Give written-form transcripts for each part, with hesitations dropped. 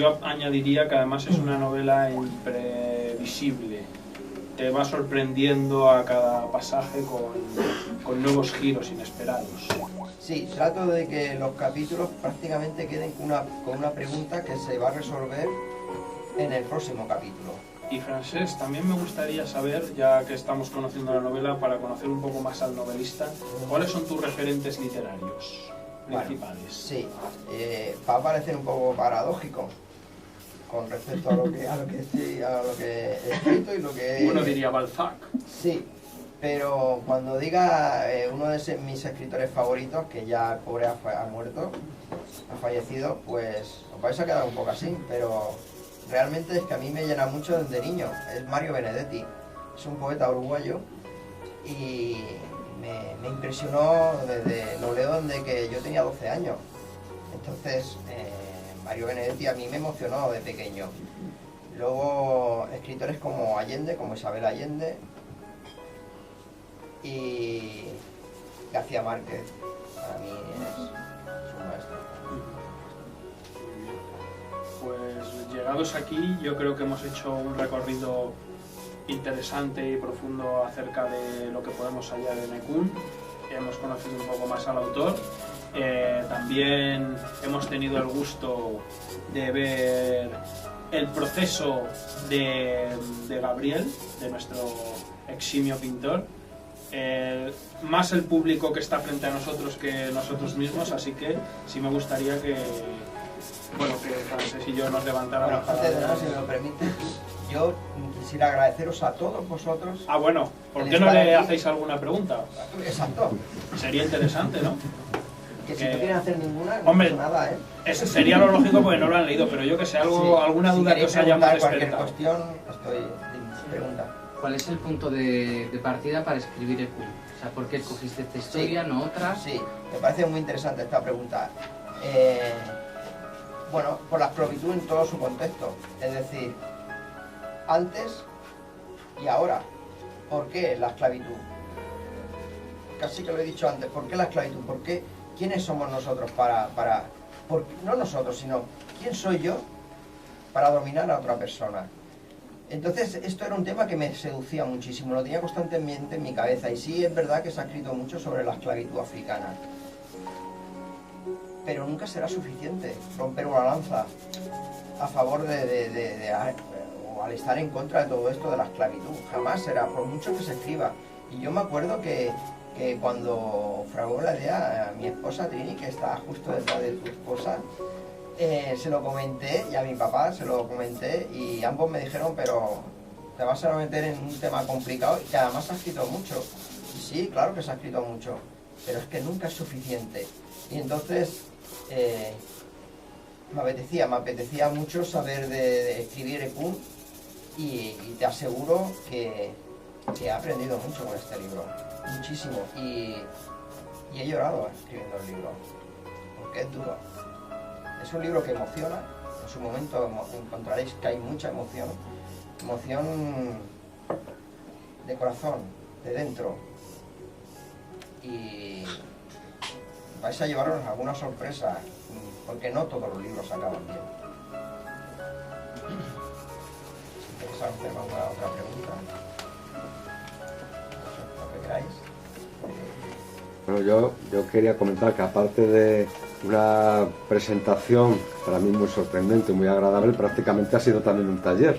yo añadiría que además es una novela imprevisible. Te va sorprendiendo a cada pasaje con nuevos giros inesperados. Sí, trato de que los capítulos prácticamente queden con una pregunta que se va a resolver en el próximo capítulo. Y Francesc, también me gustaría saber, ya que estamos conociendo la novela, para conocer un poco más al novelista, ¿cuáles son tus referentes literarios principales? Bueno, sí, va a parecer un poco paradójico con respecto a lo que he escrito y lo que... Uno diría Balzac. Sí, pero cuando diga uno de mis escritores favoritos, que ya el pobre ha muerto, ha fallecido, pues os vais a quedar un poco así, pero realmente es que a mí me llena mucho desde niño. Es Mario Benedetti, es un poeta uruguayo y me impresionó lo leo desde que yo tenía 12 años. Entonces, Mario Benedetti a mí me emocionó de pequeño. Luego, escritores como Allende, como Isabel Allende y García Márquez, para mí es un maestro. Pues llegados aquí, yo creo que hemos hecho un recorrido interesante y profundo acerca de lo que podemos hallar en Ekun. Hemos conocido un poco más al autor. También hemos tenido el gusto de ver el proceso de Gabriel, de nuestro eximio pintor. Más el público que está frente a nosotros que nosotros mismos, así que sí me gustaría que Francesc y yo nos levantáramos. Bueno, antes de nada, si me lo permite, yo quisiera agradeceros a todos vosotros. Ah, bueno, ¿por qué no le hacéis alguna pregunta? Exacto. Sería interesante, ¿no? Que si no quieren hacer ninguna, no hombre, pasa nada, ¿eh? Eso sería lo lógico porque no lo han leído, pero yo que sé, alguna duda que os hayamos cualquier despertado. cuestión, pregunta. ¿Cuál es el punto de partida para escribir Ekun? O sea, ¿por qué escogiste esta historia, no otras? Sí, me parece muy interesante esta pregunta. Bueno, por la esclavitud en todo su contexto. Es decir, antes y ahora. ¿Por qué la esclavitud? Casi que lo he dicho antes. ¿Por qué la esclavitud? ¿Por qué? ¿Quiénes somos nosotros no nosotros, sino quién soy yo para dominar a otra persona? Entonces, esto era un tema que me seducía muchísimo, lo tenía constantemente en mi cabeza. Y sí, es verdad que se ha escrito mucho sobre la esclavitud africana. Pero nunca será suficiente romper una lanza a favor o al estar en contra de todo esto de la esclavitud. Jamás será, por mucho que se escriba. Y yo me acuerdo que cuando fraguó la idea a mi esposa Trini, que está justo detrás de tu esposa, se lo comenté, y a mi papá se lo comenté, y ambos me dijeron, pero te vas a meter en un tema complicado, y que además se ha escrito mucho. Y sí, claro que se ha escrito mucho, pero es que nunca es suficiente. Y entonces me apetecía mucho saber de escribir Ekun, y te aseguro que he aprendido mucho con este libro, muchísimo, y he llorado escribiendo el libro, porque es duro. Es un libro que emociona, en su momento encontraréis que hay mucha emoción de corazón, de dentro, y vais a llevaros alguna sorpresa, porque no todos los libros acaban bien. Si queréis hacer alguna otra pregunta, lo que queráis. Bueno, yo quería comentar que aparte de una presentación para mí muy sorprendente, muy agradable, prácticamente ha sido también un taller.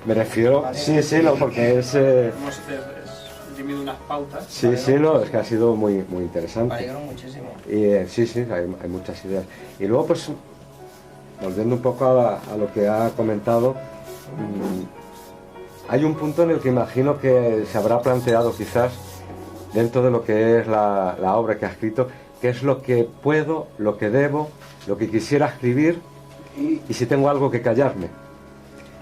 Me refiero, vale. Sí, no, porque es... Hemos imprimido unas pautas. Sí, no, es que ha sido muy interesante. Me alegro muchísimo. Y sí, hay muchas ideas. Y luego, pues, volviendo un poco a lo que ha comentado, hay un punto en el que imagino que se habrá planteado quizás, dentro de lo que es la obra que ha escrito, qué es lo que puedo, lo que debo, lo que quisiera escribir y si tengo algo que callarme.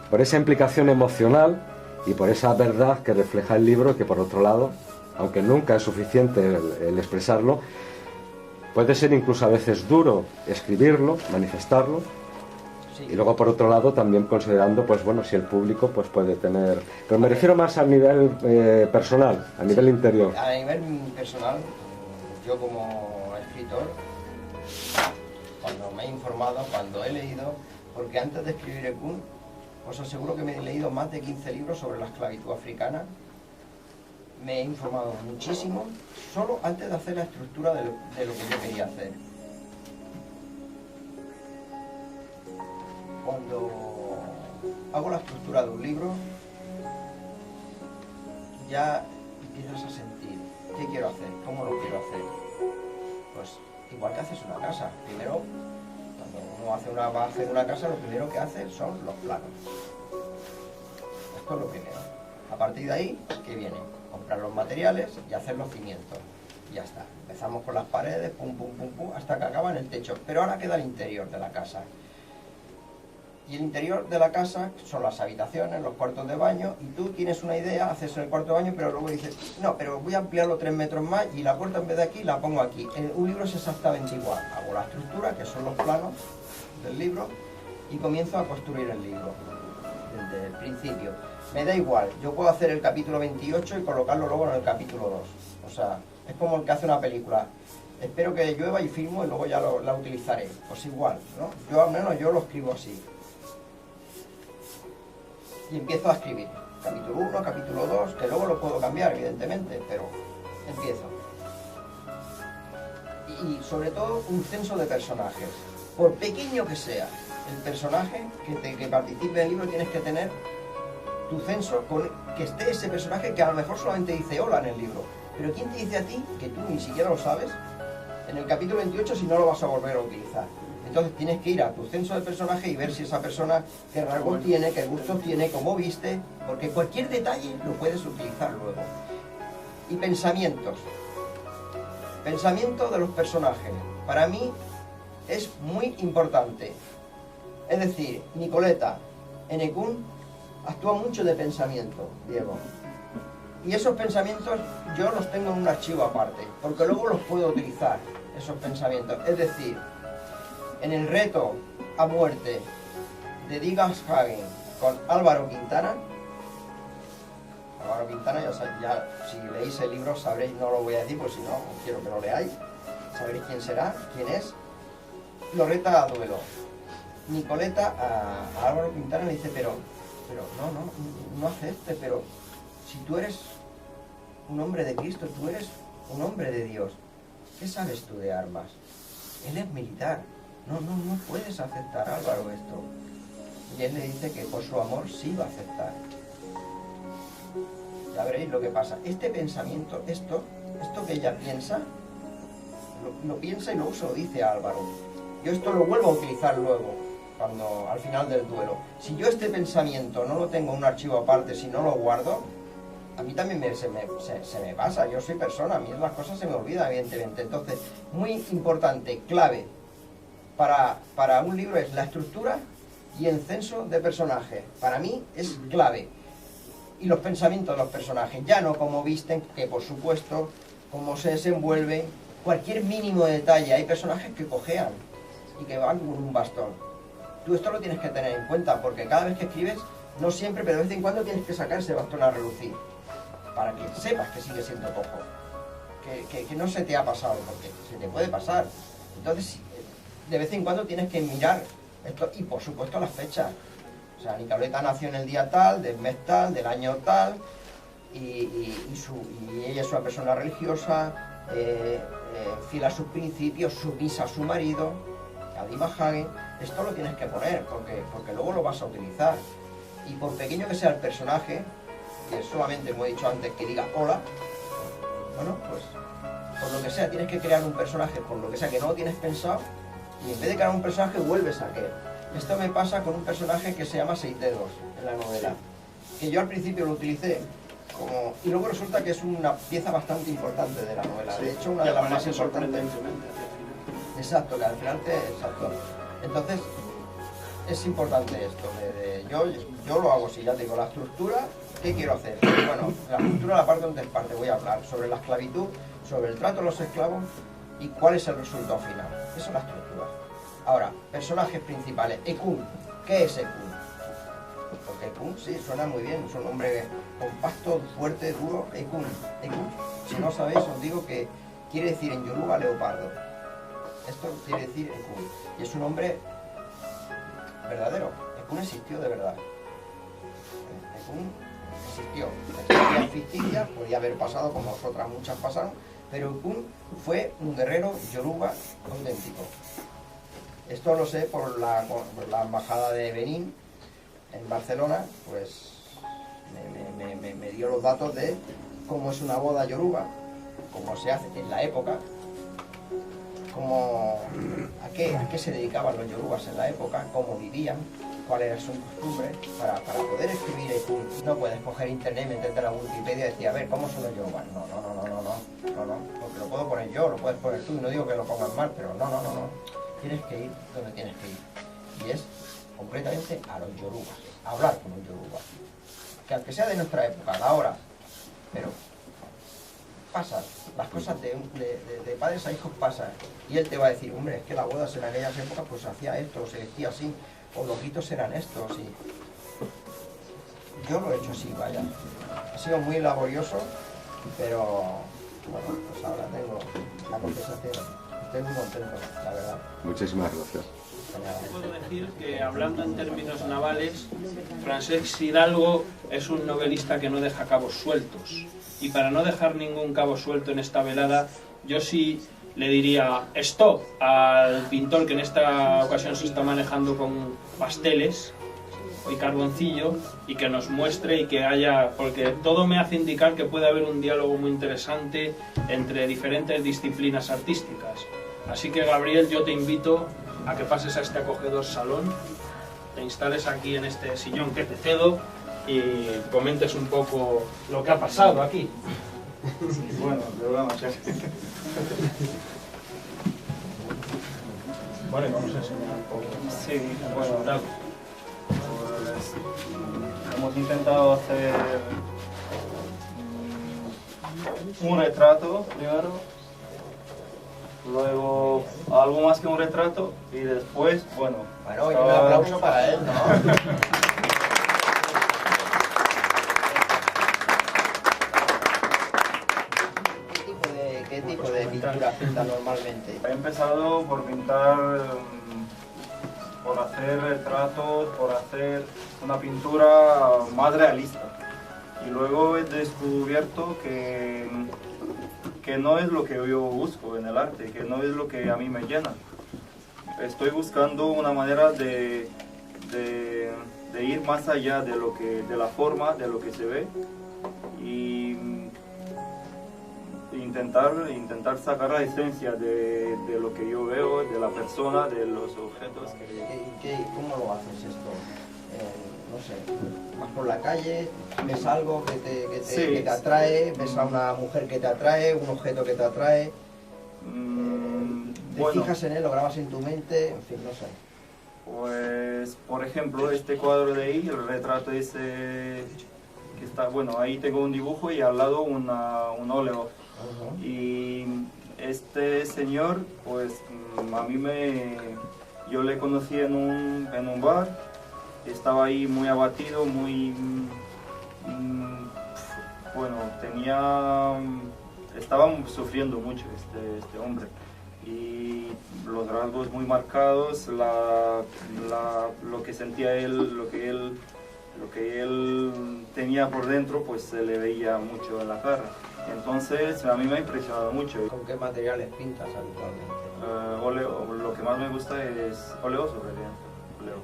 Por esa implicación emocional y por esa verdad que refleja el libro, que por otro lado, aunque nunca es suficiente el expresarlo, puede ser incluso a veces duro escribirlo, manifestarlo, sí. Y luego por otro lado también considerando, pues bueno, si el público pues puede tener... Pero me refiero más a nivel personal, a nivel interior. A nivel personal, yo como escritor, cuando me he informado, cuando he leído, porque antes de escribir Ekun, os aseguro que me he leído más de 15 libros sobre la esclavitud africana. Me he informado muchísimo, solo antes de hacer la estructura de lo que yo quería hacer. Cuando hago la estructura de un libro, ya empiezas a sentir qué quiero hacer, cómo lo quiero hacer. Pues igual que haces una casa. Primero, cuando uno va a hacer una casa, lo primero que hace son los planos. Esto es lo primero. A partir de ahí, ¿qué viene? Comprar los materiales y hacer los cimientos. Y ya está. Empezamos con las paredes, pum, pum, pum, pum, hasta que acaba en el techo. Pero ahora queda el interior de la casa. Y el interior de la casa son las habitaciones, los cuartos de baño, y tú tienes una idea, haces el cuarto de baño, pero luego dices, no, pero voy a ampliarlo 3 metros más y la puerta en vez de aquí la pongo aquí. Un libro es exactamente igual. Hago la estructura, que son los planos del libro, y comienzo a construir el libro desde el principio. Me da igual, yo puedo hacer el capítulo 28 y colocarlo luego en el capítulo 2. O sea, es como el que hace una película. Espero que llueva y filmo y luego ya la utilizaré. Pues igual, ¿no? Yo al menos yo lo escribo así. Y empiezo a escribir. Capítulo 1, capítulo 2, que luego lo puedo cambiar, evidentemente, pero empiezo. Y sobre todo un censo de personajes. Por pequeño que sea el personaje que participe en el libro, tienes que tener tu censo con que esté ese personaje que a lo mejor solamente dice hola en el libro. Pero ¿quién te dice a ti, que tú ni siquiera lo sabes, en el capítulo 28 si no lo vas a volver a utilizar? Entonces tienes que ir a tu censo de personaje y ver si esa persona qué rasgos tiene, qué gustos tiene, cómo viste, porque cualquier detalle lo puedes utilizar luego. Y pensamientos. Pensamiento de los personajes. Para mí es muy importante. Es decir, Nicoleta en Ekun actúa mucho de pensamiento, Diego. Y esos pensamientos yo los tengo en un archivo aparte, porque luego los puedo utilizar, esos pensamientos. Es decir, en el reto a muerte de Digas Hagen con Álvaro Quintana, ya si leéis el libro sabréis, no lo voy a decir, pues si no, quiero que lo leáis, sabréis quién será, quién es. Lo reta a duelo. Nicoleta a Álvaro Quintana le dice, pero no acepte, pero si tú eres un hombre de Cristo, tú eres un hombre de Dios, ¿qué sabes tú de armas? Él es militar, no puedes aceptar, Álvaro, esto. Y él le dice que por su amor sí va a aceptar. Ya veréis lo que pasa. Este pensamiento, esto que ella piensa, lo piensa y luego se lo dice a Álvaro. Yo esto lo vuelvo a utilizar luego, al final del duelo. Si yo este pensamiento no lo tengo en un archivo aparte, si no lo guardo, a mí también se me pasa. Yo soy persona, a mí las cosas se me olvidan, evidentemente. Entonces, muy importante, clave para un libro es la estructura y el censo de personajes. Para mí es clave. Y los pensamientos de los personajes, ya no como visten, que por supuesto, cómo se desenvuelven, cualquier mínimo detalle. Hay personajes que cojean y que van con un bastón. Tú esto lo tienes que tener en cuenta, porque cada vez que escribes, no siempre, pero de vez en cuando tienes que sacar ese bastón a relucir, para que sepas que sigue siendo cojo, que no se te ha pasado, porque se te puede pasar. Entonces, de vez en cuando tienes que mirar esto, y por supuesto las fechas. O sea, Nicoleta nació en el día tal, del mes tal, del año tal, y ella es una persona religiosa, fiel a sus principios, sumisa a su marido, a Dimas Hagen. Esto lo tienes que poner, porque luego lo vas a utilizar. Y por pequeño que sea el personaje, que solamente, como he dicho antes, que diga hola, bueno, pues por lo que sea, tienes que crear un personaje, por lo que sea que no lo tienes pensado, y en vez de crear un personaje, vuelves a aquel. Esto me pasa con un personaje que se llama Seis Dedos en la novela, que yo al principio lo utilicé como... y luego resulta que es una pieza bastante importante de la novela. De hecho, una de las más importantes. Exacto, que al final exacto. Entonces, es importante esto. Yo lo hago así, ya te digo, la estructura, ¿qué quiero hacer? Bueno, la estructura, la parte donde parte, voy a hablar sobre la esclavitud, sobre el trato de los esclavos y cuál es el resultado final. Esa es la estructura. Ahora, personajes principales. Ekun. ¿Qué es Ekun? Porque Ekun, sí, suena muy bien. Es un hombre compacto, fuerte, duro. Ekun. Ekun, si no sabéis, os digo que quiere decir en yoruba leopardo. Esto quiere decir Ekun. Y es un hombre verdadero. Ekun existió de verdad. Ekun existió. Historias ficticias, podía haber pasado como otras muchas pasaron, pero Ekun fue un guerrero yoruba auténtico. Esto lo sé por la embajada de Benín en Barcelona, pues me dio los datos de cómo es una boda yoruba, cómo se hace en la época, a qué se dedicaban los yorubas en la época, cómo vivían, cuál era su costumbre, para poder escribir Ekun. No puedes coger internet, meterte en la Wikipedia y decir, a ver, ¿cómo son los yorubas? No, porque lo puedo poner yo, lo puedes poner tú, y no digo que lo pongas mal, pero no. Tienes que ir donde tienes que ir, y es completamente a los yorubas, a hablar con los yorubas, que aunque sea de nuestra época, de ahora, pero pasan, las cosas de padres a hijos pasan, y él te va a decir, hombre, es que las bodas en aquellas épocas pues se hacía esto, se vestía así, o los ritos eran estos, y yo lo he hecho así, vaya, ha sido muy laborioso, pero bueno, pues ahora tengo la conversación. Estoy muy contento, la verdad. Muchísimas gracias. Puedo decir que, hablando en términos navales, Francesc Hidalgo es un novelista que no deja cabos sueltos. Y para no dejar ningún cabo suelto en esta velada, yo sí le diría stop al pintor que en esta ocasión se está manejando con pasteles y carboncillo, y que nos muestre y que haya, porque todo me hace indicar que puede haber un diálogo muy interesante entre diferentes disciplinas artísticas. Así que, Gabriel, yo te invito a que pases a este acogedor salón, te instales aquí en este sillón que te cedo y comentes un poco lo que ha pasado aquí. Bueno, lo vamos a hacer. Bueno, y vamos a enseñar un poco. Sí, bueno, resultado. pues, hemos intentado hacer un retrato primero, luego algo más que un retrato, y después, bueno... Bueno, y un aplauso para él, ¿no? ¿Qué tipo de pintura pinta normalmente? He empezado por pintar, por hacer retratos, por hacer una pintura más realista. Y luego he descubierto que no es lo que yo busco en el arte, que no es lo que a mí me llena. Estoy buscando una manera de ir más allá de la forma, de lo que se ve, y intentar sacar la esencia de lo que yo veo, de la persona, de los objetos. ¿Cómo lo haces esto? No sé, vas por la calle, ves algo que te atrae, ves a una mujer que te atrae, un objeto que te atrae, te fijas en él, lo grabas en tu mente, en fin, no sé. Pues, por ejemplo, este cuadro de ahí, el retrato ese que está, bueno, ahí tengo un dibujo y al lado un óleo. Y este señor, pues yo le conocí en un bar, estaba ahí muy abatido, muy, bueno, estaba sufriendo mucho este hombre, y los rasgos muy marcados, lo que sentía él, lo que él tenía por dentro, pues se le veía mucho en la cara. Entonces a mí me ha impresionado mucho. ¿Con qué materiales pintas habitualmente? Óleo, lo que más me gusta es óleo sobre lienzo. Óleo.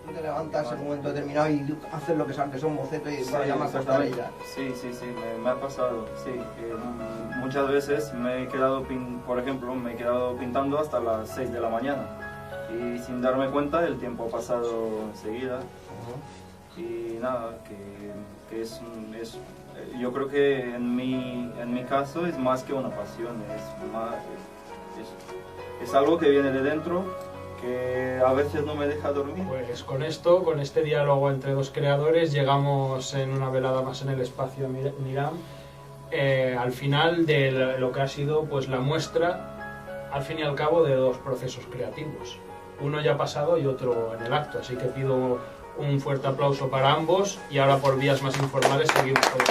Tú te levantas en un momento determinado y haces lo que sabes que son bocetos y vas a llamar a ella. Sí, me ha pasado. Sí, muchas veces me he quedado, por ejemplo, me he quedado pintando hasta las 6 de la mañana, y sin darme cuenta el tiempo ha pasado enseguida. Y nada, que yo creo que en mi caso es más que una pasión, es algo que viene de dentro, que a veces no me deja dormir. Pues con esto, con este diálogo entre dos creadores, llegamos en una velada más en el espacio Niram al final de lo que ha sido pues la muestra, al fin y al cabo, de dos procesos creativos. Uno ya pasado y otro en el acto, así que pido un fuerte aplauso para ambos, y ahora por vías más informales seguimos con el